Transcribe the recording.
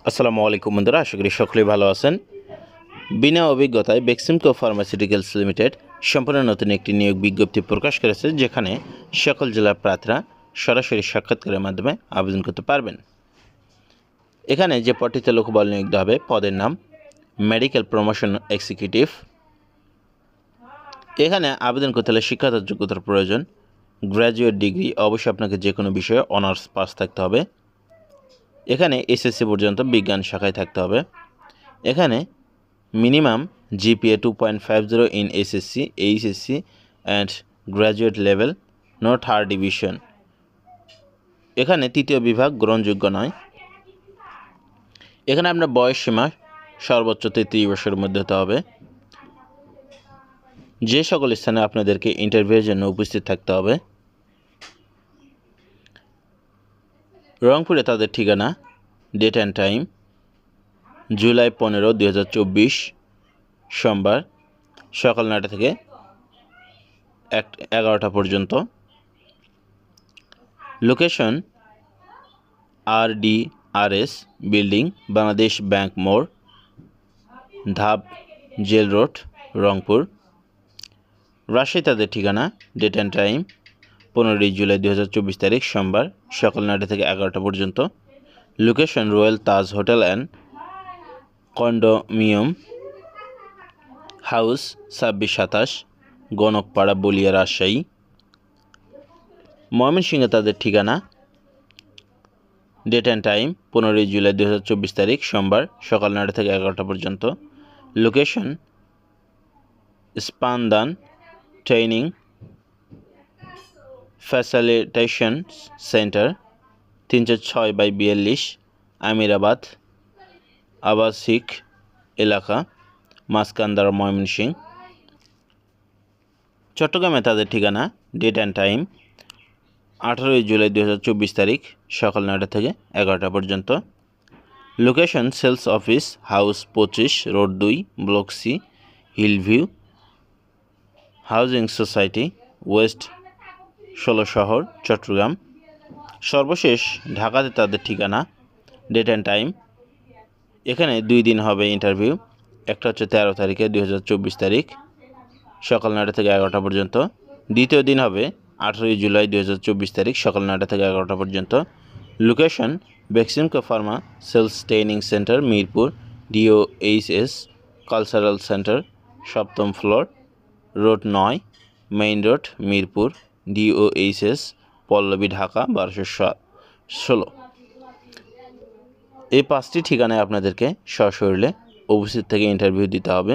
আসসালামু আলাইকুম বন্ধুরা, আশা করি সকলেই ভালো আছেন। বিনা অভিজ্ঞতায় বেক্সিমকো ফার্মাসিউটিক্যালস লিমিটেড সম্পূর্ণ নতুন একটি নিয়োগ বিজ্ঞপ্তি প্রকাশ করেছে, যেখানে সকল জেলার প্রার্থীরা সরাসরি সাক্ষাৎকারের মাধ্যমে আবেদন করতে পারবেন। এখানে যে পদটিতে লোকবল নিয়োগ দেওয়া হবে, পদের নাম মেডিকেল প্রমোশন এক্সিকিউটিভ। এখানে আবেদন করতে হলে শিক্ষাগত যোগ্যতার প্রয়োজন। গ্র্যাজুয়েট ডিগ্রি, অবশ্যই আপনাকে যে কোনো বিষয়ে অনার্স পাস থাকতে হবে। এখানে এসএসসি পর্যন্ত বিজ্ঞান শাখায় থাকতে হবে। এখানে minimum GPA 2.50 in SSC, HSC and graduate level, no third division. এখানে তৃতীয় বিভাগ গ্রহণযোগ্য নয়। এখানে আপনার বয়স সীমা সর্বোচ্চ 33 বছরের মধ্যে হতে হবে। যে সকল স্থানে আপনাদেরকে ইন্টারভিউয়ের জন্য উপস্থিত থাকতে হবে: রংপুরে তাদের ঠিকানা, ডেট অ্যান্ড টাইম জুলাই 15, 2024 সোমবার সকাল 9টা থেকে 11টা পর্যন্ত। Location RDRS building, Bangladesh bank মোড়, ধাপ, জেল রোড, রংপুর। রাজশাহী তাদের ঠিকানা, ডেট অ্যান্ড টাইম 15 জুলাই 2024 তারিখ সোমবার সকাল 9টা থেকে 11টা পর্যন্ত। Location royal Taj hotel and condominium house, 2627 Ganakpara, বলিয়া, রাজশাহী। ময়মনসিংহে তাদের ঠিকানা, ডেট অ্যান্ড টাইম 15 জুলাই 2024 তারিখ সোমবার সকাল 9টা থেকে 11টা পর্যন্ত। Location Spandan training facilitation centre, 306/42 Amirabad আবাসিক এলাকা, মাসকান্দার, ময়মনসিংহ। চট্টগ্রামে তাদের ঠিকানা, ডেট অ্যান্ড টাইম 18 জুলাই 2024 তারিখ সকাল 9টা থেকে 11টা পর্যন্ত। Location sales office house, 25 road 2, block C, Hillview housing society, west 16 শহর, চট্টগ্রাম। সর্বশেষ ঢাকাতে তাদের ঠিকানা, ডেট অ্যান্ড টাইম এখানে 2 দিন হবে ইন্টারভিউ। একটা হচ্ছে 13 তারিখে 2024 তারিখ সকাল 9টা থেকে 11টা পর্যন্ত। দ্বিতীয় দিন হবে 18 জুলাই 2024 তারিখ সকাল 9টা থেকে 11টা পর্যন্ত। Location Beximco pharma sales training centre, Mirpur, DOHS cultural centre, 7ম floor, road 9, main road, Mirpur, DOHS Pallabi, Dhaka 1216। এই 5টি ঠিকানায় আপনাদেরকে সশরীরে উপস্থিত থেকে ইন্টারভিউ দিতে হবে।